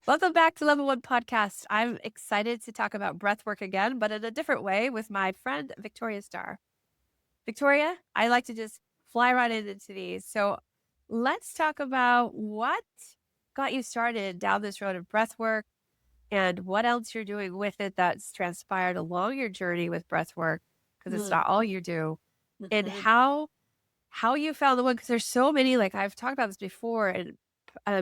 Welcome back to Level One Podcast. I'm excited to talk about breathwork again, but in a different way with my friend Victoria Starr. Victoria, I like to just fly right into these. So let's talk about what got you started down this road of breathwork and what else you're doing with it that's transpired along your journey with breathwork, because it's Mm, not all you do, and mhm, how you found the one, because there's so many, like I've talked about this before and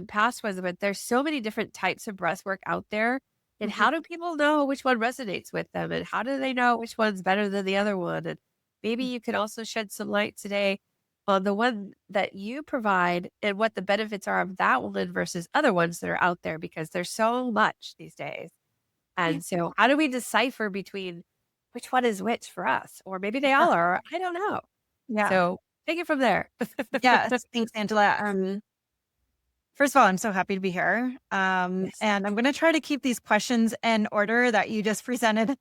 past ones, but there's so many different types of breath work out there. And mhm. how do people know which one resonates with them? And how do they know which one's better than the other one? And maybe you could also shed some light today on the one that you provide and what the benefits are of that one versus other ones that are out there, because there's so much these days. Yeah. And so how do we decipher between which one is which for us? Or maybe they all are. I don't know. Yeah. So take it from there. Yes. Thanks, Angela. First of all, I'm so happy to be here. Yes. And I'm going to try to keep these questions in order that you just presented.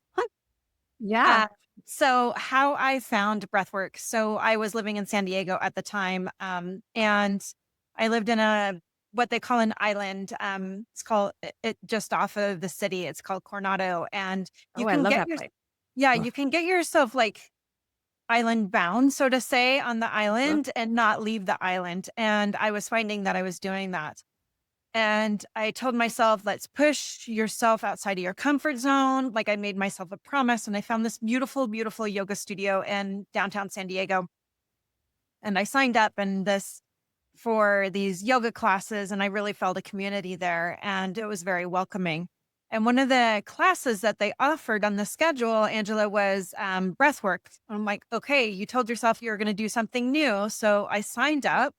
Yeah. Uh, so, how I found breathwork. So, I was living in San Diego at the time, and I lived in a what they call an island. It's called it just off of the city. It's called Coronado, and you Oh, I can love get that your place. yeah, Ugh. you can get yourself like island bound, so to say, on the Ugh. island and not leave the island. And I was finding that I was doing that. And I told myself, let's push yourself outside of your comfort zone. Like I made myself a promise. And I found this beautiful, beautiful yoga studio in downtown San Diego. And I signed up and this for these yoga classes. And I really felt a community there. And it was very welcoming. And one of the classes that they offered on the schedule, Angela, was breath work. I'm like, okay, you told yourself you were going to do something new. So I signed up.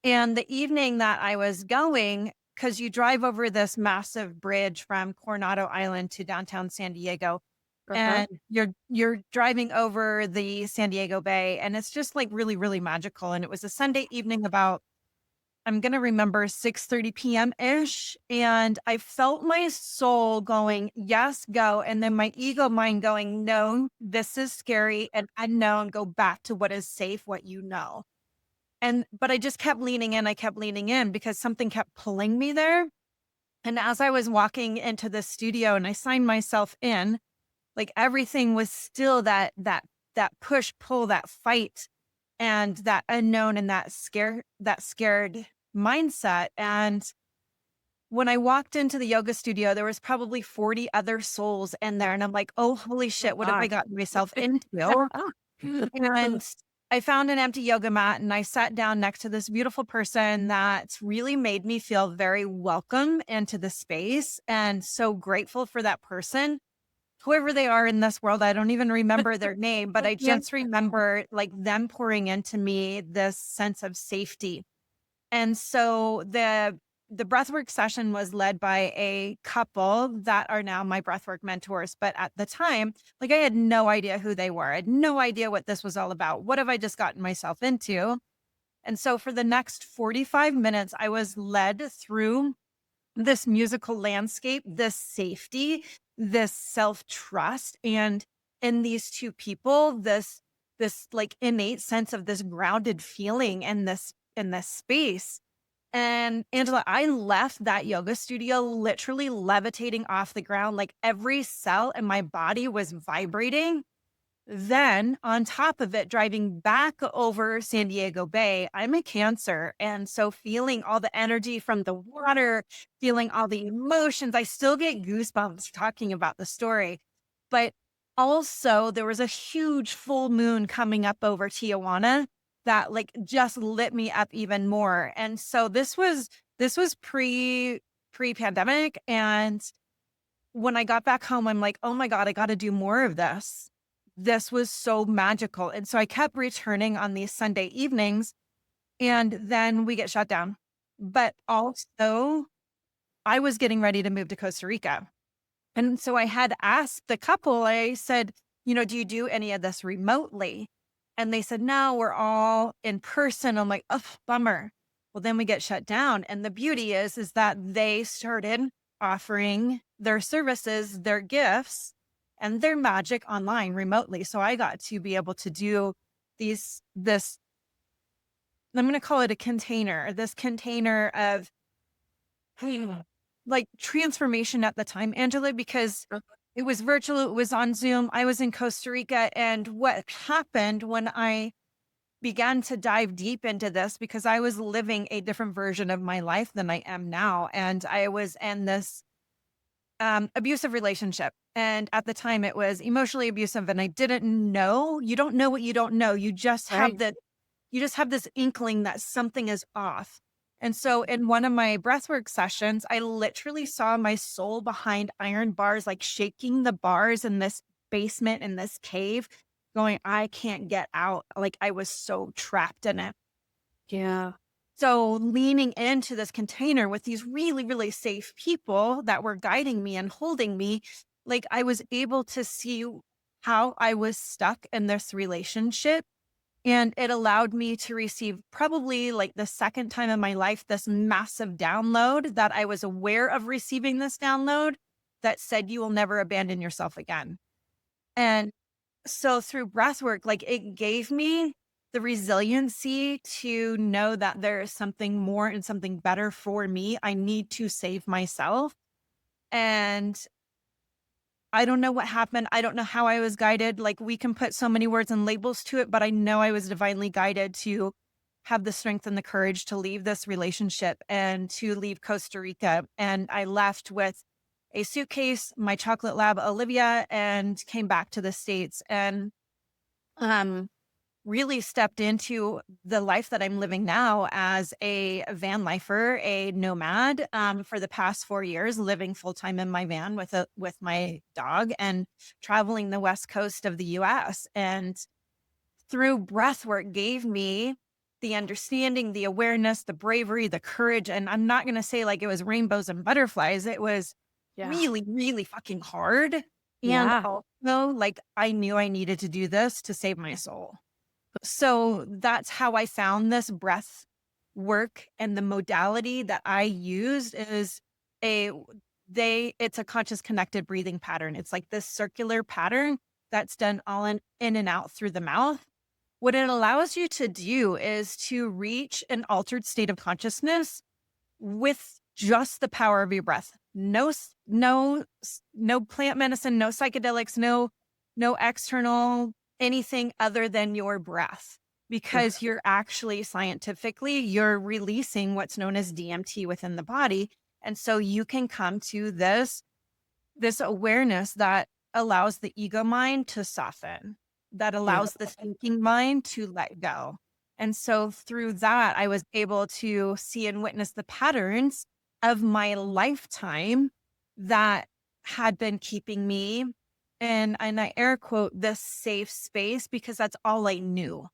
And the evening that I was going, because you drive over this massive bridge from Coronado Island to downtown San Diego, Uh-huh. and you're driving over the San Diego Bay, and it's just like really, really magical. And it was a Sunday evening about I'm gonna remember 6:30 PM ish. And I felt my soul going, yes, go. And then my ego mind going, no, this is scary and unknown. Go back to what is safe, what you know. But I just kept leaning in, I kept leaning in because something kept pulling me there. And as I was walking into the studio and I signed myself in, like everything was still that push pull, that fight and that unknown and that scared mindset. And when I walked into the yoga studio, there was probably 40 other souls in there. And I'm like, oh, holy Oh shit, what have I my. gotten myself into? And I found an empty yoga mat and I sat down next to this beautiful person that really made me feel very welcome into the space and so grateful for that person. Whoever they are in this world, I don't even remember their name, but I Yeah. just remember like them pouring into me this sense of safety. And so the breathwork session was led by a couple that are now my breathwork mentors. But at the time, like I had no idea who they were. I had no idea what this was all about. What have I just gotten myself into? And so for the next 45 minutes, I was led through this musical landscape, this safety, this self-trust, and in these two people, this like innate sense of this grounded feeling in this space. And Angela, I left that yoga studio literally levitating off the ground, like every cell in my body was vibrating. Then, on top of it, driving back over San Diego Bay, I'm a Cancer. And so, feeling all the energy from the water, feeling all the emotions, I still get goosebumps talking about the story. But also, there was a huge full moon coming up over Tijuana that like just lit me up even more. And so this was pre pandemic. And when I got back home, I'm like, oh my God, I got to do more of this. This was so magical. And so I kept returning on these Sunday evenings, and then we get shut down. But also, I was getting ready to move to Costa Rica. And so I had asked the couple, I said, do you do any of this remotely? And they said, no, we're all in person. I'm like, oh, bummer. Well, then we get shut down. And the beauty is that they started offering their services, their gifts, and their magic online remotely. So I got to be able to do this, I'm going to call it a container, this container of like transformation at the time, Angela, because Uh, it was virtual, it was on Zoom. I was in Costa Rica. And what happened when I began to dive deep into this, because I was living a different version of my life than I am now. And I was in this abusive relationship. And at the time it was emotionally abusive. And I didn't know, you don't know what you don't know. right. You just have this inkling that something is off. And so in one of my breathwork sessions, I literally saw my soul behind iron bars, like shaking the bars in this basement in this cave, going, I can't get out. Like I was so trapped in it. Yeah. So leaning into this container with these really, really safe people that were guiding me and holding me, like I was able to see how I was stuck in this relationship. And it allowed me to receive, probably like the second time in my life, this massive download, that I was aware of receiving this download that said, you will never abandon yourself again. And so through breath work, like it gave me the resiliency to know that there is something more and something better for me. I need to save myself. And I don't know what happened. I don't know how I was guided. Like we can put so many words and labels to it, but I know I was divinely guided to have the strength and the courage to leave this relationship and to leave Costa Rica. And I left with a suitcase, my chocolate lab, Olivia, and came back to the States. And um really stepped into the life that I'm living now as a van lifer, a nomad, for the past 4 years, living full time in my van with my dog and traveling the West Coast of the US. And through breath work gave me the understanding, the awareness, the bravery, the courage. And I'm not going to say like it was rainbows and butterflies. It was Yeah. really, really fucking hard. And Yeah. also, like, I knew I needed to do this to save my soul. So that's how I found this breath work, and the modality that I used is a it's a conscious connected breathing pattern. It's like this circular pattern that's done all in and out through the mouth. What it allows you to do is to reach an altered state of consciousness with just the power of your breath. No plant medicine, no psychedelics, no external anything other than your breath, Ugh, because you're actually scientifically you're releasing what's known as DMT within the body. And so you can come to this awareness that allows the ego mind to soften, that yeah. allows the thinking mind to let go. And so through that, I was able to see and witness the patterns of my lifetime that had been keeping me and I air quote this safe space, because that's all I knew.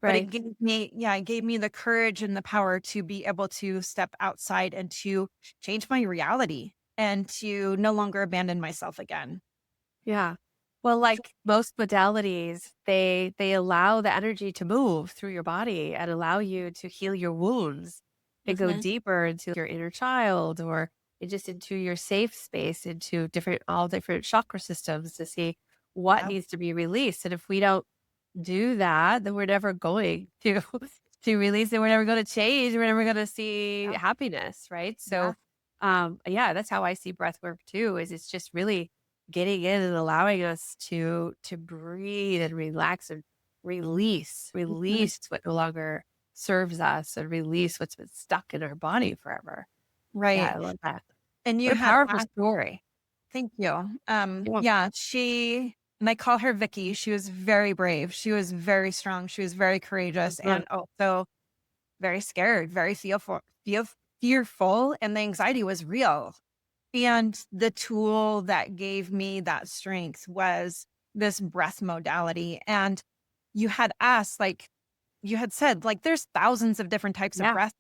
But it Right. gave me, yeah, it gave me the courage and the power to be able to step outside and to change my reality and to no longer abandon myself again. Yeah. Well, like most modalities, they allow the energy to move through your body and allow you to heal your wounds and go Mhm. deeper into your inner child or just into your safe space, into different all different chakra systems to see what Yep. needs to be released. And if we don't do that, then we're never going to to release it. We're never going to change. We're never going to see Yep. happiness, right? Yeah. So, yeah, that's how I see breath work too. Is it's just really getting in and allowing us to breathe and relax and Mhm. release what no longer serves us and release what's been stuck in our body forever. Yeah, Right. I love that. And What you a had powerful asked, story. thank you. Yeah. Yeah, and I call her Vicky. She was very brave. She was very strong. She was very courageous Uh, and also very scared, very fearful, and the anxiety was real. And the tool that gave me that strength was this breath modality. And you had asked, like, you had said, like, there's thousands of different types of yeah, breath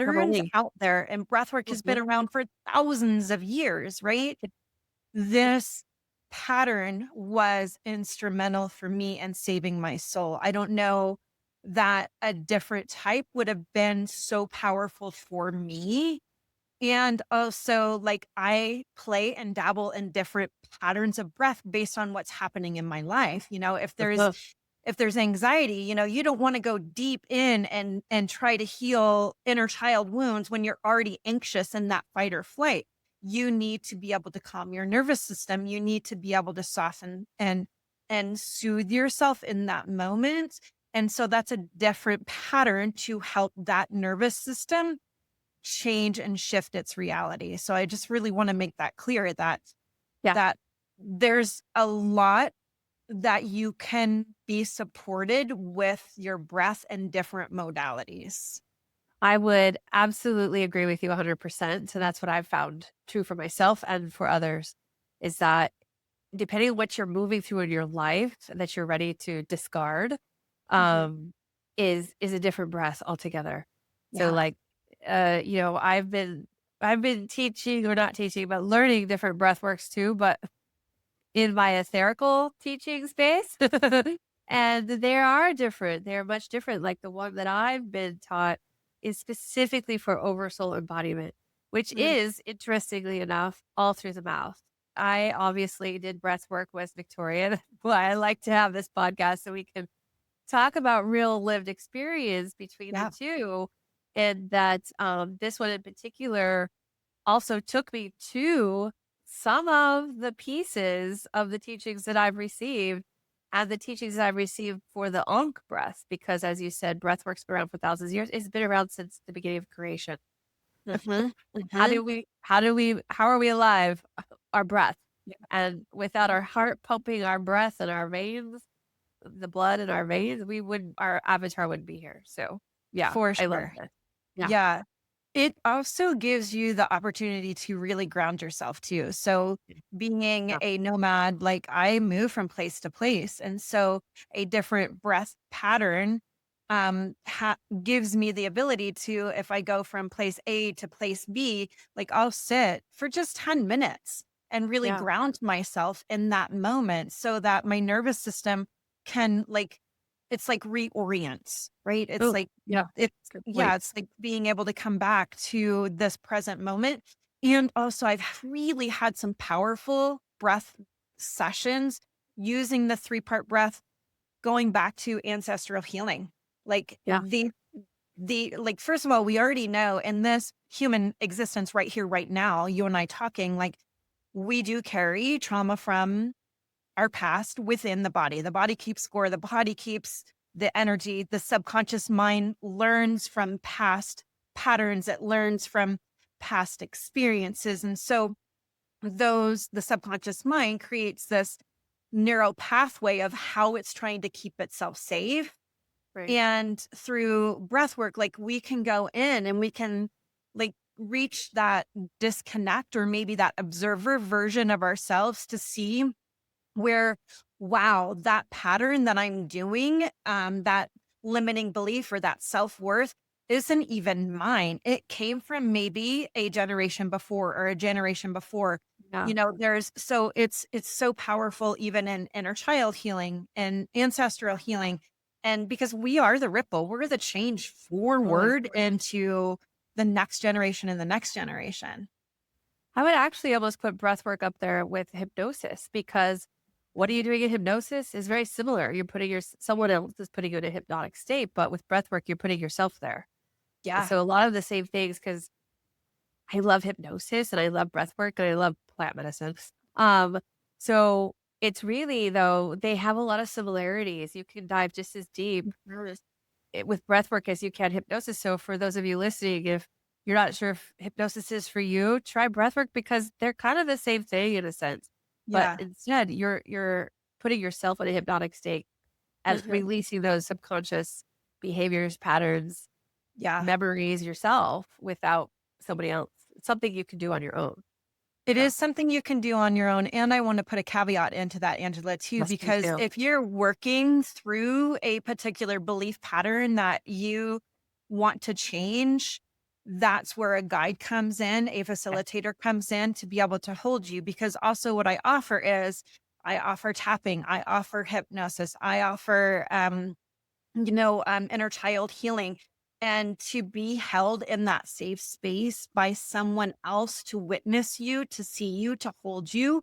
so patterns many. out there, and breathwork has been Mhm. around for thousands of years, right? This pattern was instrumental for me in saving my soul. I don't know that a different type would have been so powerful for me. And also, like, I play and dabble in different patterns of breath based on what's happening in my life. Uh-huh. If there's anxiety, you don't want to go deep in and try to heal inner child wounds when you're already anxious in that fight or flight. you need to be able to calm your nervous system. You need to be able to soften and soothe yourself in that moment. And so that's a different pattern to help that nervous system change and shift its reality. So I just really want to make that clear that Yeah. that there's a lot that you can be supported with your breath and different modalities. I would absolutely agree with you 100%. So that's what I've found true for myself and for others is that depending on what you're moving through in your life that you're ready to discard, Mhm. um, is a different breath altogether. So Yeah. like, I've been teaching or not teaching, but learning different breath works too, but in my etherical teaching space. And they are different. They're much different. Like the one that I've been taught is specifically for oversoul embodiment, which Mm. is, interestingly enough, all through the mouth. I obviously did breath work with Victoria. That's why I like to have this podcast so we can talk about real lived experience between the Yeah. two. And that this one in particular also took me to some of the pieces of the teachings that I've received and the teachings that I've received for the Ankh breath, because as you said, breathwork's been around for thousands of years. It's been around since the beginning of creation. Mhm. How Mhm. do we, how are we alive? Our breath. Yeah. And without our heart pumping our breath and our veins, the blood in our veins, our avatar wouldn't be here. So yeah, For I love sure. this. Yeah. Yeah. It also gives you the opportunity to really ground yourself too. So being Yeah. a nomad, like I move from place to place. And so a different breath pattern gives me the ability to, if I go from place A to place B, like I'll sit for just 10 minutes and really Yeah. ground myself in that moment so that my nervous system can it's like reorient, right? It's Oh, like yeah. it's Good yeah, point. it's like being able to come back to this present moment. And also, I've really had some powerful breath sessions using the three-part breath, going back to ancestral healing. Like Yeah. first of all, we already know in this human existence right here, right now, you and I talking, like we do carry trauma from our past within the body. The body keeps score, the body keeps the energy. The subconscious mind learns from past patterns, it learns from past experiences. And so the subconscious mind creates this neural pathway of how it's trying to keep itself safe. Right. And through breath work, like we can go in and we can reach that disconnect or maybe that observer version of ourselves to see where, wow, that pattern that I'm doing, that limiting belief or that self-worth isn't even mine. It came from maybe a generation before or a generation before. Yeah. It's so powerful even in inner child healing and ancestral healing. And because we are the ripple, we're the change Totally. forward into the next generation and the next generation. I would actually almost put breath work up there with hypnosis because what are you doing in hypnosis is very similar. You're putting someone else is putting you in a hypnotic state, but with breath work, you're putting yourself there. And Yeah. so a lot of the same things, because I love hypnosis and I love breath work and I love plant medicine. Um, so it's really though, they have a lot of similarities. You can dive just as deep with breath work as you can hypnosis. So for those of you listening, if you're not sure if hypnosis is for you, try breath work because they're kind of the same thing in a sense. But Yeah. instead, you're putting yourself in a hypnotic state and Mhm. releasing those subconscious behaviors, patterns, Yeah. memories yourself without somebody else. It's something you can do on your own. It Yeah. is something you can do on your own, and I wanna put a caveat into that, Angela, too, Yes, please because do. if you're working through a particular belief pattern that you want to change, that's where a guide comes in, a Yeah. facilitator comes in to be able to hold you, because also what I offer is I offer tapping, I offer hypnosis, I offer, inner child healing. And to be held in that safe space by someone else to witness you, to see you, to hold you.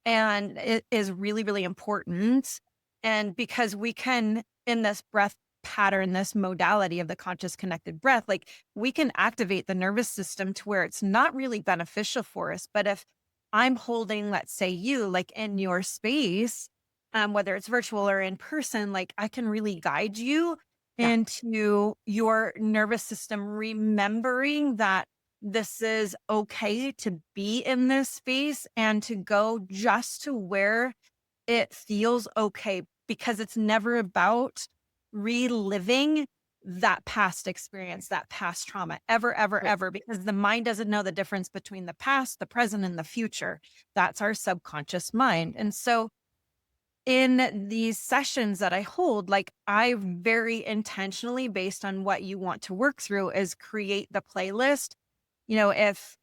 And it is really, really important. And because we can, in this breath pattern, this modality of the conscious connected breath, like we can activate the nervous system to where it's not really beneficial for us. But if I'm holding, let's say you like in your space, whether it's virtual or in person, like I can really guide you Yeah. into your nervous system, remembering that this is okay to be in this space and to go just to where it feels okay, because it's never about reliving that past experience, that past trauma, ever, ever, Right. ever, because the mind doesn't know the difference between the past, the present, and the future. That's our subconscious mind. And so in these sessions that I hold, like I very intentionally, based on what you want to work through, is create the playlist. You know, if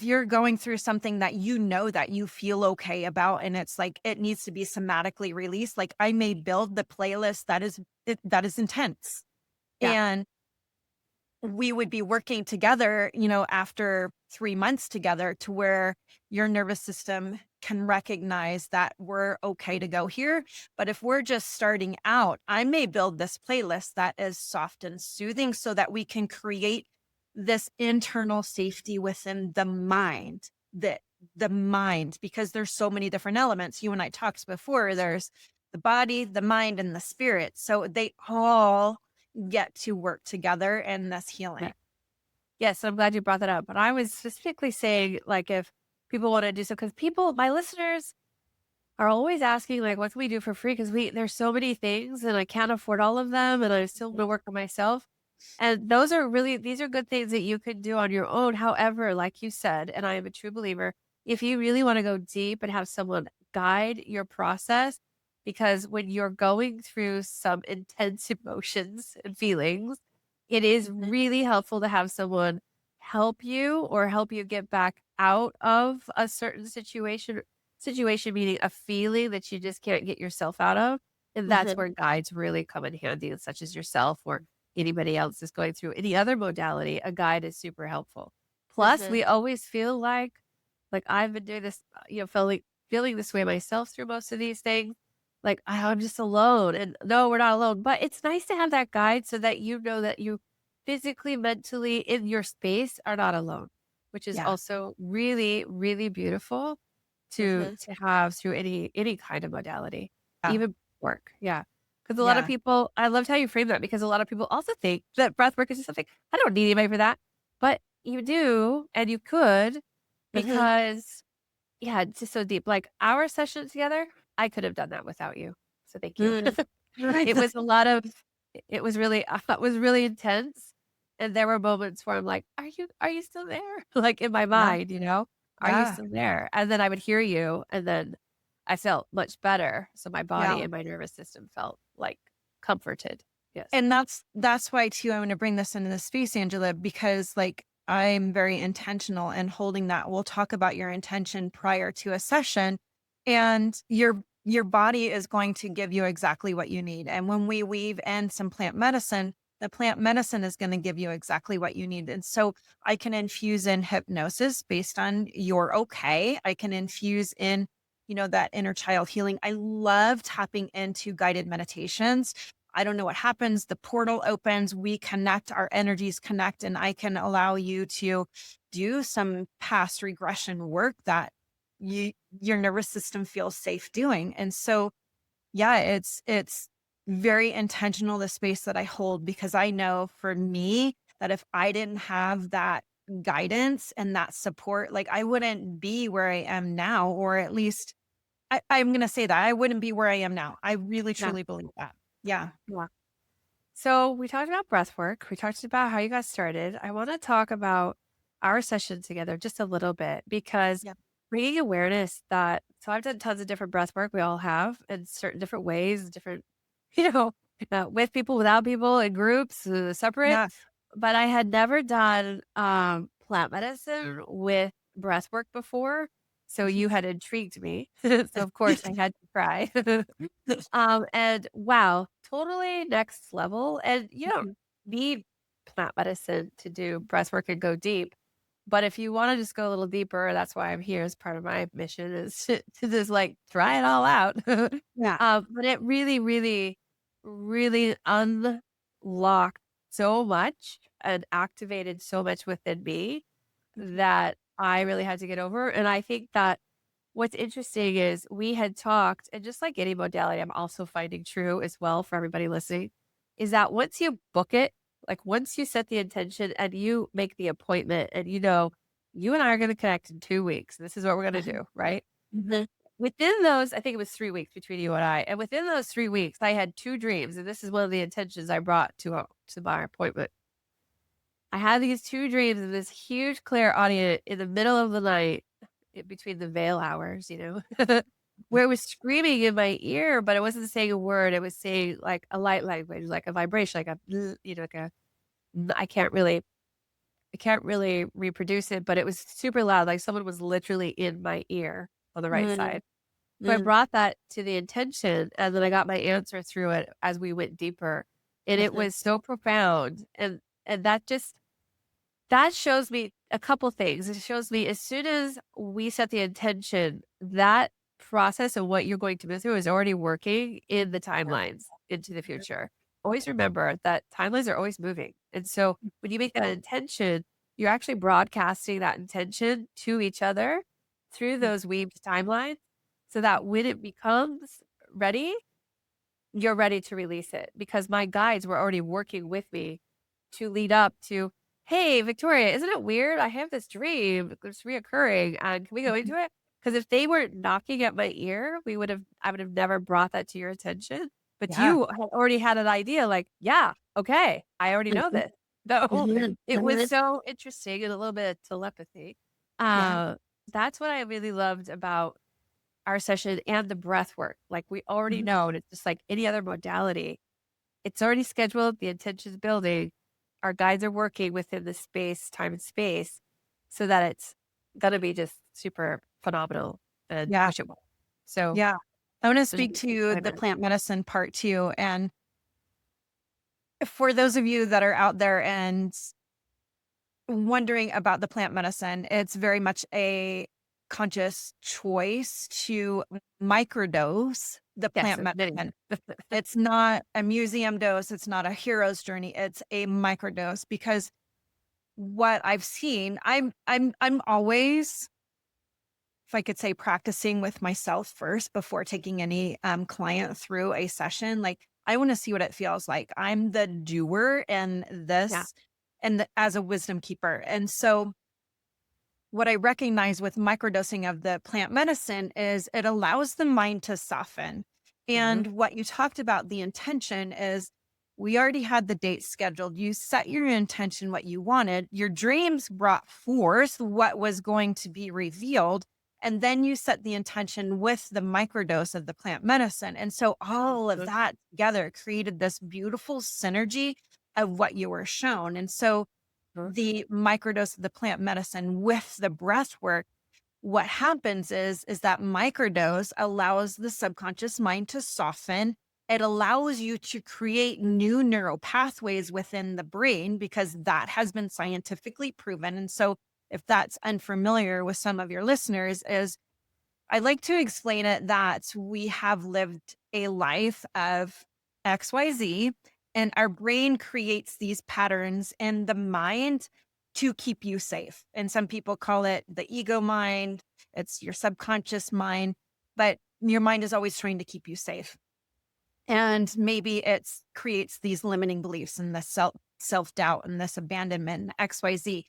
you're going through something that you know that you feel okay about, and it's like it needs to be somatically released, like I may build the playlist that is intense. Yeah. And we would be working together, you know, after 3 months together, to where your nervous system can recognize that we're okay to go here. But if we're just starting out, I may build this playlist that is soft and soothing so that we can create this internal safety within the mind, because there's so many different elements. You and I talked before, there's the body, the mind, and the spirit. So they all get to work together in this healing. Right. Yes, I'm glad you brought that up. But I was specifically saying, like, if people want to do so, because people, my listeners, are always asking, like, what can we do for free? Because there's so many things, and I can't afford all of them, and I still want to work on myself. And these are good things that you could do on your own. However, like you said, and I am a true believer, if you really want to go deep and have someone guide your process, because when you're going through some intense emotions and feelings, it is Mhm, really helpful to have someone help you or help you get back out of a certain situation meaning a feeling that you just can't get yourself out of. And that's mhm, where guides really come in handy, such as yourself or anybody else is going through any other modality. A guide is super helpful. Plus, mhm. we always feel like I've been doing this, feeling this way myself through most of these things. Like I'm just alone. And no, we're not alone. But it's nice to have that guide so that you know that you physically, mentally in your space are not alone, which is Yeah. also really, really beautiful to Mhm. have through any kind of modality, Yeah. even work. Yeah. Because a lot of Yeah. people, I loved how you framed that because a lot of people also think that breath work is just something, I don't need anybody for that. But you do, and you could, Mhm. because yeah, it's just so deep. Like our session together, I could have done that without you. So thank you. Mm. Right. It was a lot of it was really I thought was really intense, and there were moments where I'm like, "Are you still there?" Like, in my Yeah. mind, you know? "Are you Yeah. still there?" And then I would hear you, and then I felt much better, so my body Yeah. and my nervous system felt, like, comforted. Yes. And that's why too I want to bring this into the space, Angela, because like I'm very intentional in holding that. We'll talk about your intention prior to a session, and your body is going to give you exactly what you need. And when we weave in some plant medicine, the plant medicine is going to give you exactly what you need. And so I can infuse in hypnosis based on your okay. I can infuse in, you know, that inner child healing. I love tapping into guided meditations. I don't know what happens. The portal opens, we connect, our energies connect, and I can allow you to do some past regression work that your nervous system feels safe doing. And so, yeah, it's very intentional, the space that I hold, because I know for me that if I didn't have that guidance and that support, like I wouldn't be where I am now, or at least I'm gonna say that I wouldn't be where I am now. I really Yeah. truly believe that. Yeah. Yeah. So we talked about breath work. We talked about how you got started. I want to talk about our session together just a little bit because Yeah. bringing awareness that, so I've done tons of different breath work. We all have in certain different ways, different, you know, with people, without people, in groups, separate. Yeah. But I had never done plant medicine with breath work before. So you Mhm. had intrigued me. So of course I had to try. And wow, totally next level. And you don't Mhm. need plant medicine to do breath work and go deep. But if you want to just go a little deeper, that's why I'm here as part of my mission is to just like try it all out. Yeah. But it really, really really unlocked so much and activated so much within me Mhm, that I really had to get over. And I think that what's interesting is we had talked, and just like any modality, I'm also finding true as well for everybody listening, is that once you book it, like once you set the intention and you make the appointment and you know, you and I are going to connect in 2 weeks. This is what we're going to mhm, do, right? mhm, Within those, I think it was 3 weeks between you and I. And within those 3 weeks, I had two dreams. And this is one of the intentions I brought to my appointment. I had these two dreams of this huge clairaudient in the middle of the night, between the veil hours, where it was screaming in my ear, but it wasn't saying a word. It was saying like a light language, like a vibration, like a, like a, I can't really reproduce it, but it was super loud. Like someone was literally in my ear on the right mm, side. So I mm, brought that to the intention, and then I got my answer through it as we went deeper. And it mhm, was so profound. And that shows me a couple things. It shows me as soon as we set the intention, that process of what you're going to move through is already working in the timelines into the future. Always remember that timelines are always moving. And so when you make that intention, you're actually broadcasting that intention to each other through mhm, those weaved timelines so that when it becomes ready, you're ready to release it because my guides were already working with me to lead up to, "Hey, Victoria, isn't it weird? I have this dream. It's reoccurring. And can we go mhm. into it?" Because if they weren't knocking at my ear, I would have never brought that to your attention. But Yeah. you had already had an idea like, yeah, okay, I already know Mhm, this. So mhm, it was mhm. so interesting and a little bit of telepathy. Yeah. Uh, that's what I really loved about our session and the breath work. Like we already Mhm. know, and it's just like any other modality. It's already scheduled, the intention's building. Our guides are working within the space, time and space so that it's gonna be just super phenomenal, and Yeah. wish it was. So Yeah. I wanna there's speak to the excitement. plant medicine part too, and for those of you that are out there and wondering about the plant medicine, it's very much a conscious choice to microdose the Yes, plant admitting medicine. it. It's not a museum dose, it's not a hero's journey, it's a microdose because what I've seen, I'm always, if I could say, practicing with myself first before taking any client through a session. Like I want to see what it feels like. I'm the doer and Yeah. this as a wisdom keeper. And so what I recognize with microdosing of the plant medicine is it allows the mind to soften. Mhm. And what you talked about, the intention is we already had the date scheduled. You set your intention, what you wanted. Your dreams brought forth what was going to be revealed. And then you set the intention with the microdose of the plant medicine. And so all of Mhm. that together created this beautiful synergy of what you were shown. And so Mhm. the microdose of the plant medicine with the breath work, what happens is that microdose allows the subconscious mind to soften. It allows you to create new neural pathways within the brain because that has been scientifically proven. And so if that's unfamiliar with some of your listeners, is I like to explain it that we have lived a life of XYZ, and our brain creates these patterns in the mind to keep you safe. And some people call it the ego mind, it's your subconscious mind, but your mind is always trying to keep you safe. And maybe it's creates these limiting beliefs and the self-doubt and this abandonment and XYZ.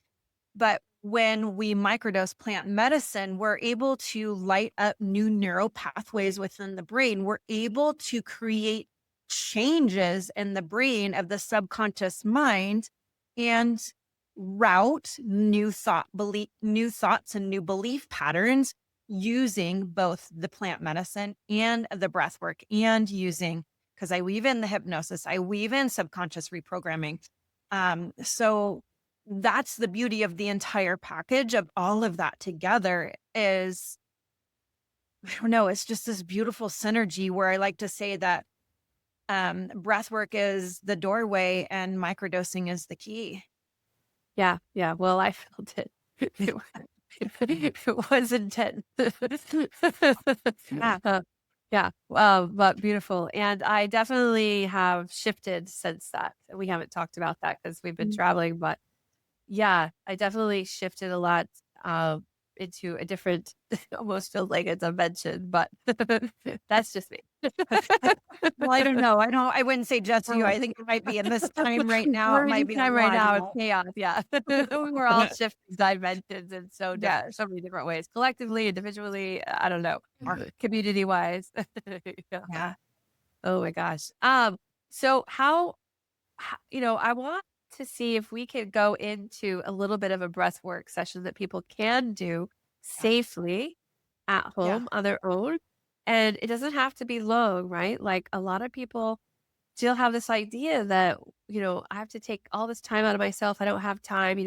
But when we microdose plant medicine, we're able to light up new neural pathways within the brain. We're able to create changes in the brain of the subconscious mind and route new thoughts and new belief patterns using both the plant medicine and the breath work and using because I weave in the hypnosis, I weave in subconscious reprogramming. So that's the beauty of the entire package of all of that together is I don't know, it's just this beautiful synergy where I like to say that breath work is the doorway and microdosing is the key. Yeah, yeah. Well, I felt it. It was intense. Yeah. Uh, Yeah, but beautiful. And I definitely have shifted since that. We haven't talked about that because we've been Mm. traveling, but yeah, I definitely shifted a lot into a different, almost feels like a dimension, but that's just me. Well, I don't know. I wouldn't say just you. I think it might be in this time right now, it We're in might this be a time right lot now of more. chaos. Yeah. We're all shifting dimensions in Yes. so many different ways, collectively, individually, I don't know, community wise. Yeah. Yeah. Oh my gosh. So I want to see if we could go into a little bit of a breath work session that people can do Yeah. safely at Yeah. home on their own. And it doesn't have to be long, right? Like a lot of people still have this idea that, I have to take all this time out of myself. I don't have time.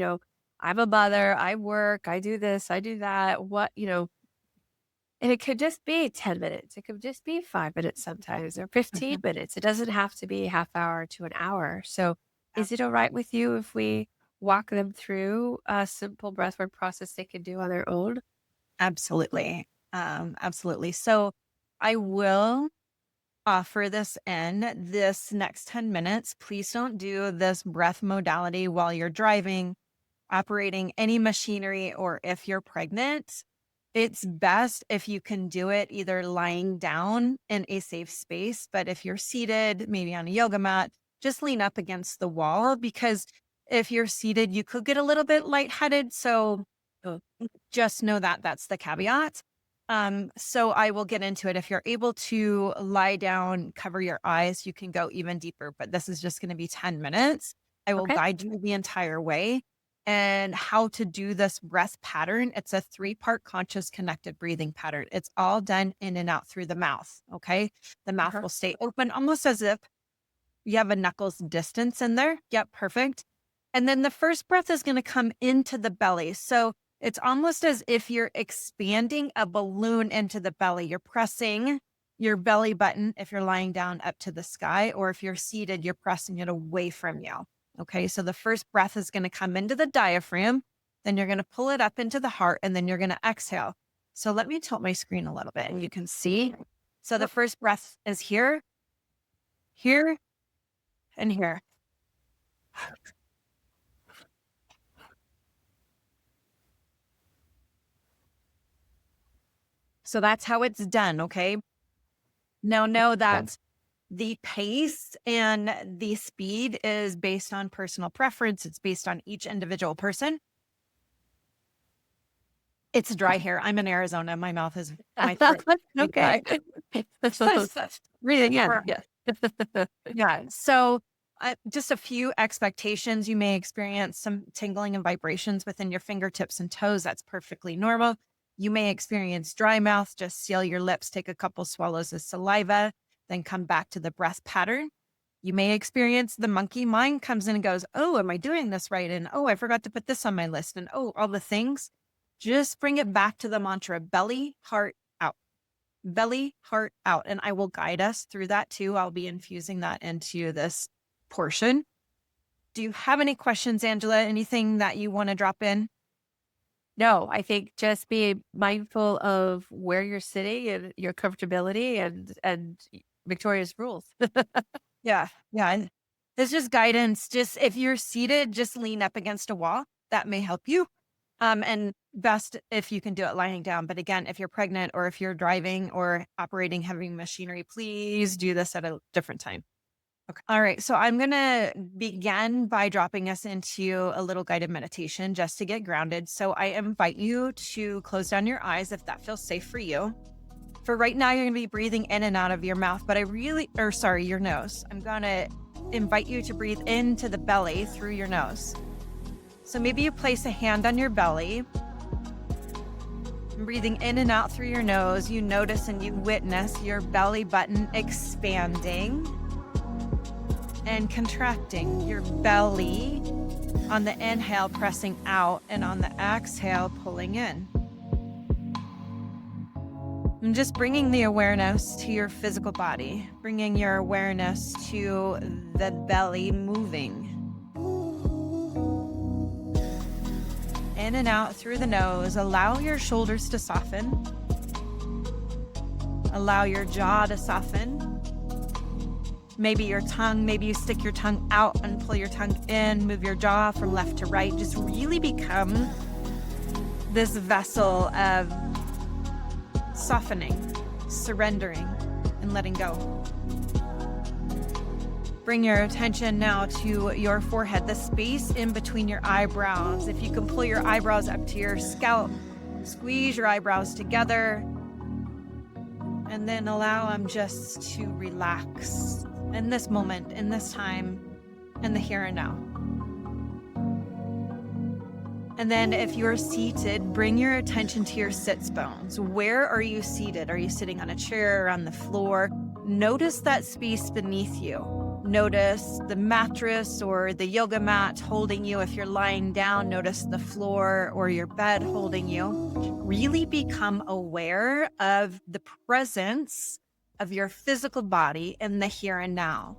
I'm a mother, I work, I do this, I do that. And it could just be 10 minutes. It could just be 5 minutes sometimes or 15 Mhm. minutes. It doesn't have to be a half hour to an hour. So, Yeah. is it all right with you if we walk them through a simple breathwork process they can do on their own? Absolutely. Absolutely. So I will offer this in this next 10 minutes. Please don't do this breath modality while you're driving, operating any machinery, or if you're pregnant. It's best if you can do it either lying down in a safe space, but if you're seated, maybe on a yoga mat, just lean up against the wall because if you're seated, you could get a little bit lightheaded. So Oh, just know that that's the caveat. So I will get into it. If you're able to lie down, cover your eyes, you can go even deeper, but this is just going to be 10 minutes. I will okay. guide you the entire way and how to do this breath pattern. It's a 3-part conscious connected breathing pattern. It's all done in and out through the mouth. Okay. The mouth Uh-huh. will stay open almost as if you have a knuckles distance in there. Yep, perfect. And then the first breath is going to come into the belly. So it's almost as if you're expanding a balloon into the belly. You're pressing your belly button if you're lying down up to the sky, or if you're seated, you're pressing it away from you. Okay. So the first breath is going to come into the diaphragm. Then you're going to pull it up into the heart, and then you're going to exhale. So let me tilt my screen a little bit and you can see. So the Yep. first breath is here, here, and here. So that's how it's done, okay? Now know Good. that the pace and the speed is based on personal preference. It's based on each individual person. It's dry here. I'm in Arizona. My mouth is my throat is Okay. dry. Breathing in. Yes. Yeah. So, just a few expectations. You may experience some tingling and vibrations within your fingertips and toes. That's perfectly normal. You may experience dry mouth. Just seal your lips, take a couple swallows of saliva, then come back to the breath pattern. You may experience the monkey mind comes in and goes, "Oh, am I doing this right?" And, "Oh, I forgot to put this on my list." And, "Oh, all the things." Just bring it back to the mantra belly, heart, out. Belly, heart, out. And I will guide us through that too. I'll be infusing that into this portion. Do you have any questions, Angela? Anything that you want to drop in? No, I think just be mindful of where you're sitting and your comfortability and Victoria's rules. Yeah. Yeah. And it's just guidance. Just if you're seated, just lean up against a wall. That may help you. And best if you can do it lying down. But again, if you're pregnant or if you're driving or operating heavy machinery, please do this at a different time. Okay. All right. So I'm going to begin by dropping us into a little guided meditation just to get grounded. So I invite you to close down your eyes if that feels safe for you. For right now, you're going to be breathing in and out of your mouth, but your nose. I'm going to invite you to breathe into the belly through your nose. So maybe you place a hand on your belly, breathing in and out through your nose. You notice and you witness your belly button expanding and contracting, your belly on the inhale pressing out and on the exhale pulling in. And just bringing the awareness to your physical body, bringing your awareness to the belly moving. In and out through the nose. Allow your shoulders to soften. Allow your jaw to soften. Maybe your tongue, maybe you stick your tongue out and pull your tongue in, move your jaw from left to right. Just really become this vessel of softening, surrendering, and letting go. Bring your attention now to your forehead, the space in between your eyebrows. If you can pull your eyebrows up to your scalp, squeeze your eyebrows together, and then allow them just to relax in this moment, in this time, in the here and now. And then if you're seated, bring your attention to your sits bones. Where are you seated? Are you sitting on a chair or on the floor? Notice that space beneath you. Notice the mattress or the yoga mat holding you. If you're lying down, notice the floor or your bed holding you. Really become aware of the presence of your physical body in the here and now.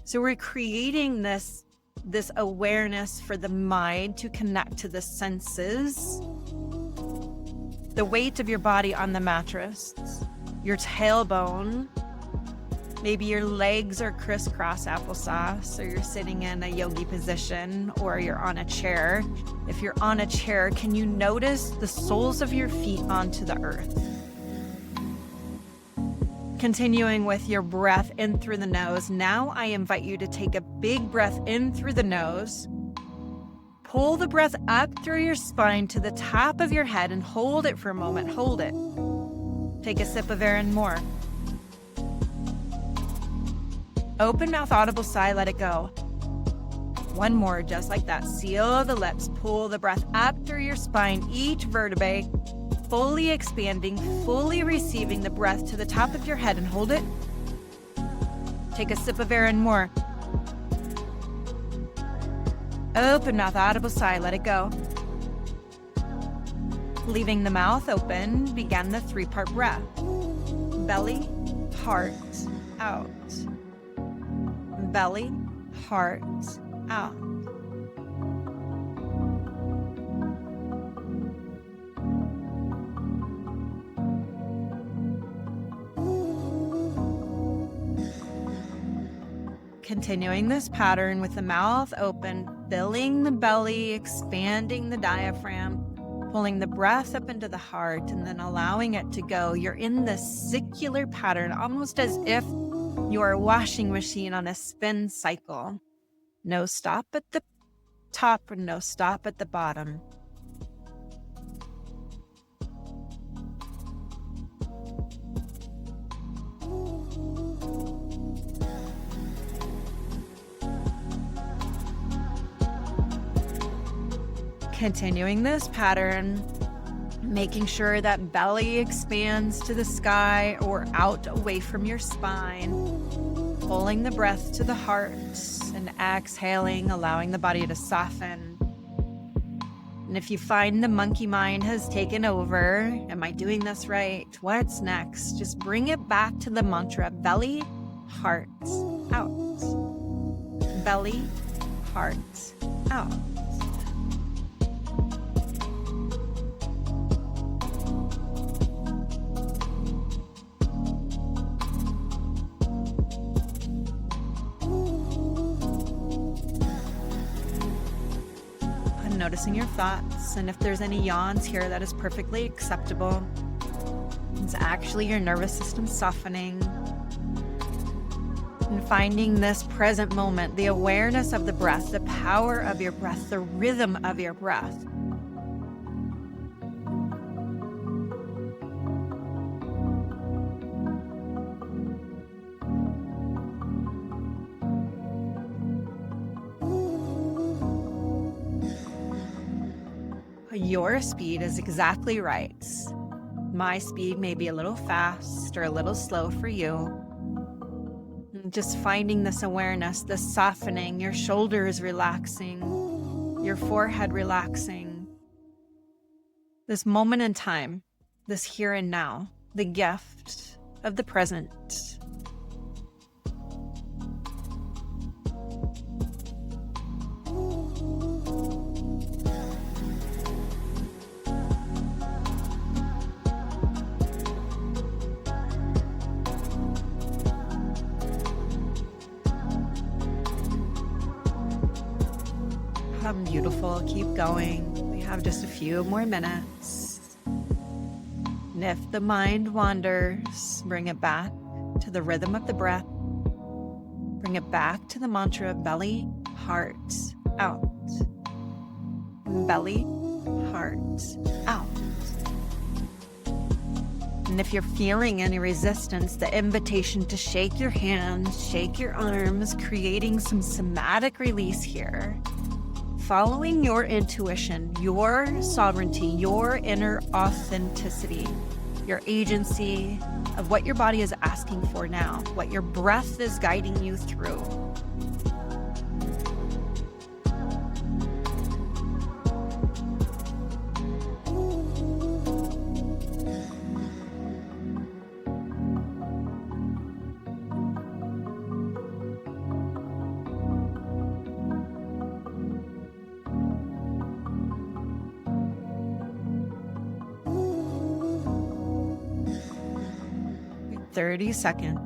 So we're creating this awareness for the mind to connect to the senses. The weight of your body on the mattress, your tailbone. Maybe your legs are crisscross applesauce, or you're sitting in a yogi position, or you're on a chair. If you're on a chair, can you notice the soles of your feet onto the earth? Continuing with your breath in through the nose. Now I invite you to take a big breath in through the nose. Pull the breath up through your spine to the top of your head and hold it for a moment. Hold it. Take a sip of air and more. Open mouth, audible sigh, let it go. One more, just like that. Seal the lips, pull the breath up through your spine, each vertebrae, fully expanding, fully receiving the breath to the top of your head and hold it. Take a sip of air and more. Open mouth, audible sigh, let it go. Leaving the mouth open, begin the 3-part breath. Belly, heart, out. Belly, heart, out. Continuing this pattern with the mouth open, filling the belly, expanding the diaphragm, pulling the breath up into the heart, and then allowing it to go. You're in this circular pattern, almost as if you're a washing machine on a spin cycle. No stop at the top and no stop at the bottom. Continuing this pattern, making sure that belly expands to the sky or out away from your spine, pulling the breath to the heart and exhaling, allowing the body to soften. And if you find the monkey mind has taken over, am I doing this right? What's next? Just bring it back to the mantra, belly, heart, out. Belly, heart, out. Noticing your thoughts, and if there's any yawns here, that is perfectly acceptable. It's actually your nervous system softening. And finding this present moment, the awareness of the breath, the power of your breath, the rhythm of your breath. Your speed is exactly right. My speed may be a little fast or a little slow for you. Just finding this awareness, this softening, your shoulders relaxing, your forehead relaxing. This moment in time, this here and now, the gift of the present. Beautiful. Keep going. We have just a few more minutes. And if the mind wanders, bring it back to the rhythm of the breath. Bring it back to the mantra of belly, heart, out. Belly, heart, out. And if you're feeling any resistance, the invitation to shake your hands, shake your arms, creating some somatic release here. Following your intuition, your sovereignty, your inner authenticity, your agency of what your body is asking for now, what your breath is guiding you through. Good. 30 seconds.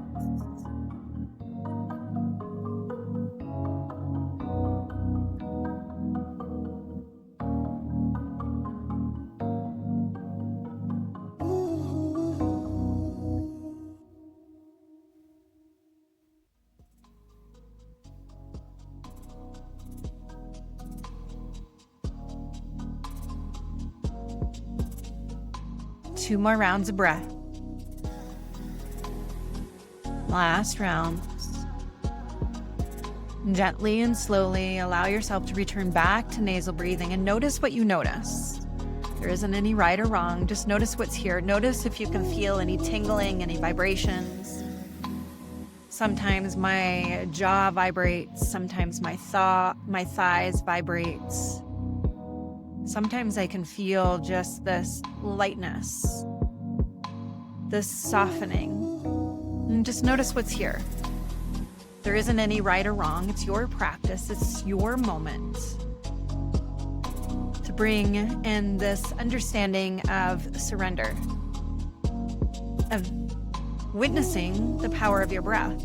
Two more rounds of breath. Last round. Gently and slowly allow yourself to return back to nasal breathing and notice what you notice. There isn't any right or wrong. Just notice what's here. Notice if you can feel any tingling, any vibrations. Sometimes my jaw vibrates. Sometimes my thighs vibrates. Sometimes I can feel just this lightness, this softening. And just notice what's here. There isn't any right or wrong. It's your practice. It's your moment to bring in this understanding of surrender, of witnessing the power of your breath,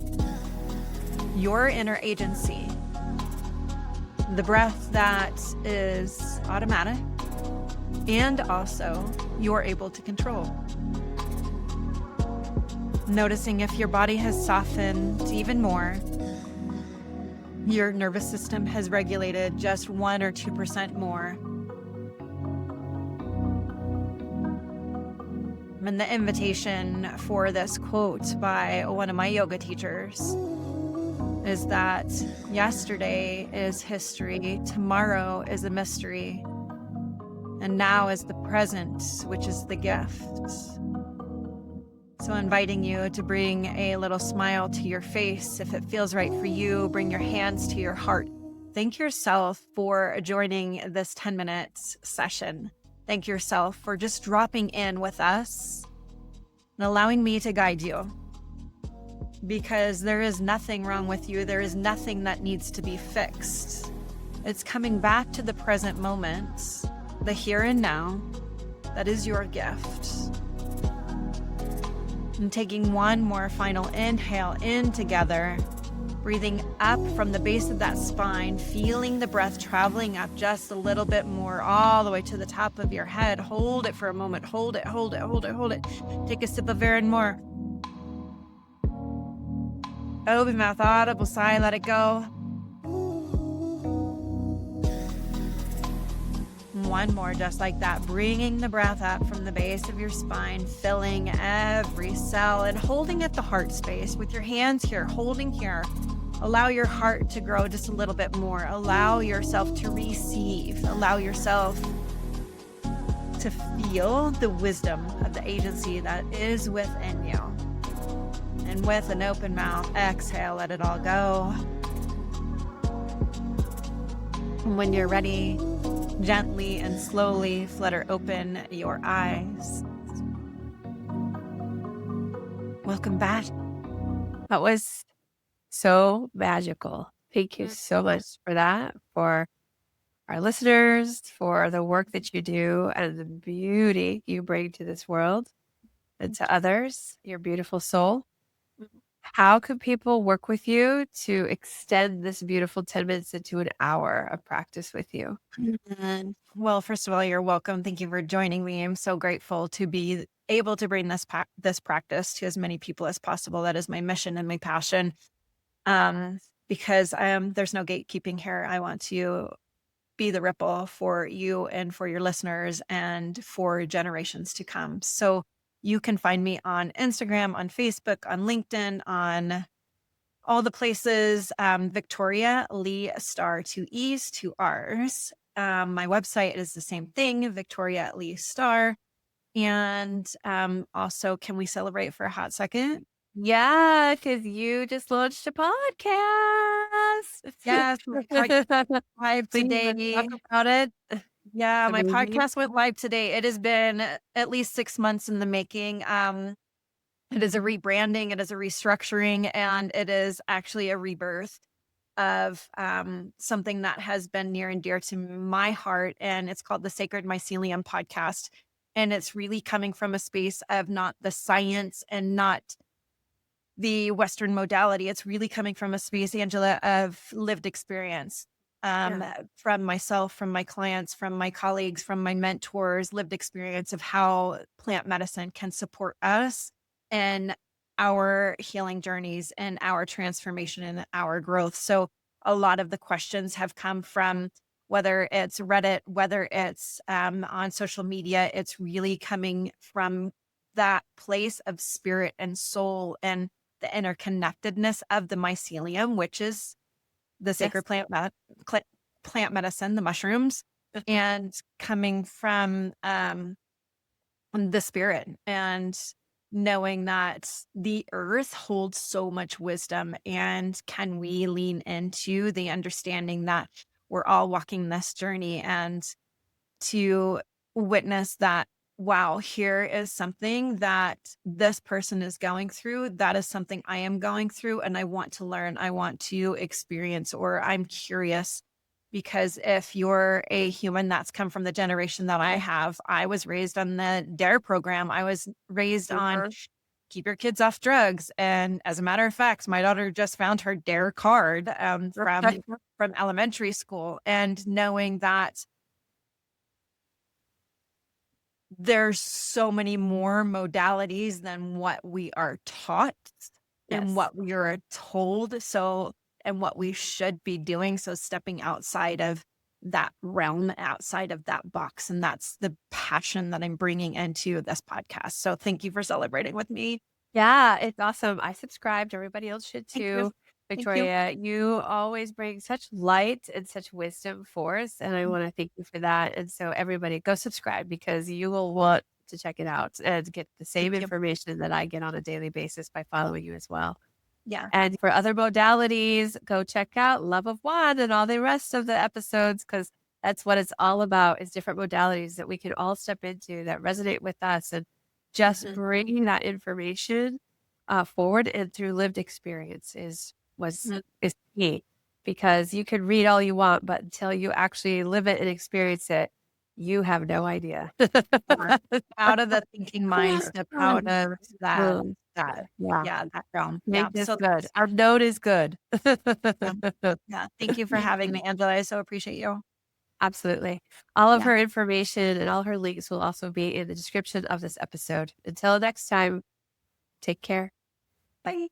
your inner agency, the breath that is automatic and also you're able to control. Noticing if your body has softened even more, your nervous system has regulated just 1 or 2% more. And the invitation for this quote by one of my yoga teachers is that yesterday is history, tomorrow is a mystery, and now is the present, which is the gift. So inviting you to bring a little smile to your face. If it feels right for you, bring your hands to your heart. Thank yourself for joining this 10-minute session. Thank yourself for just dropping in with us and allowing me to guide you. Because there is nothing wrong with you. There is nothing that needs to be fixed. It's coming back to the present moment, the here and now. That is your gift. And taking one more final inhale in together, breathing up from the base of that spine, feeling the breath traveling up just a little bit more, all the way to the top of your head. Hold it for a moment. Hold it, hold it, hold it, hold it. Take a sip of air and more. Open mouth, audible sigh, let it go. One more, just like that, bringing the breath up from the base of your spine, filling every cell and holding at the heart space with your hands here, holding here. Allow your heart to grow just a little bit more. Allow yourself to receive. Allow yourself to feel the wisdom of the agency that is within you. And with an open mouth, exhale, let it all go. And when you're ready, gently and slowly flutter open your eyes. Welcome back. That was so magical. Thank you so much for that, for our listeners, for the work that you do and the beauty you bring to this world and to others, your beautiful soul. How can people work with you to extend this beautiful 10 minutes into an hour of practice with you? Well, first of all, you're welcome. Thank you for joining me. I'm so grateful to be able to bring this practice to as many people as possible. That is my mission and my passion. Um, because there's no gatekeeping here. I want to be the ripple for you and for your listeners and for generations to come. So you can find me on Instagram, on Facebook, on LinkedIn, on all the places. Victoria Lee Starr, 2 E's, 2 R's. My website is the same thing, Victoria Lee Starr. And also, can we celebrate for a hot second? Yeah, because you just launched a podcast. Yes, my podcast live Please, let's talk today. about it. It's Yeah, my amazing. podcast went live today. It has been at least 6 months in the making. It is a rebranding, it is a restructuring, and it is actually a rebirth of something that has been near and dear to my heart. And it's called the Sacred Mycelium Podcast. And it's really coming from a space of not the science and not the Western modality. It's really coming from a space, Angela, of lived experience. Yeah. From myself, from my clients, from my colleagues, from my mentors, lived experience of how plant medicine can support us in our healing journeys and our transformation and our growth. So a lot of the questions have come from whether it's Reddit, whether it's on social media, it's really coming from that place of spirit and soul and the interconnectedness of the mycelium, which is the Yes. sacred plant medicine, the mushrooms, and coming from the spirit and knowing that the earth holds so much wisdom. And can we lean into the understanding that we're all walking this journey and to witness that, wow, here is something that this person is going through. That is something I am going through, and I want to learn. I want to experience, or I'm curious. Because if you're a human that's come from the generation that I have, I was raised on the DARE program. I was raised on Mhm. keep your kids off drugs. And as a matter of fact, my daughter just found her DARE card from elementary school, and knowing that there's so many more modalities than what we are taught and Yes. what we are told. So, and what we should be doing. So, stepping outside of that realm, outside of that box. And that's the passion that I'm bringing into this podcast. So, thank you for celebrating with me. Yeah, it's awesome. I subscribed. Everybody else should Thank you. too. Thank you. Victoria, you always bring such light and such wisdom forth, and I want to thank you for that. And so, everybody, go subscribe because you will want to check it out and get the same Thank you. information that I get on a daily basis by following you as well. Yeah. And for other modalities, go check out Love of One and all the rest of the episodes because that's what it's all about is different modalities that we can all step into that resonate with us and just Mhm. bringing that information forward and through lived experience Mhm. is key because you can read all you want, but until you actually live it and experience it, you have no idea. Or out of the thinking mind, step out of Yeah. yeah, that realm. Yeah. Make this So, good. Our note is good. yeah. Yeah. Thank you for having me, Angela. I so appreciate you. Absolutely. All of Yeah. her information and all her links will also be in the description of this episode. Until next time, take care. Bye.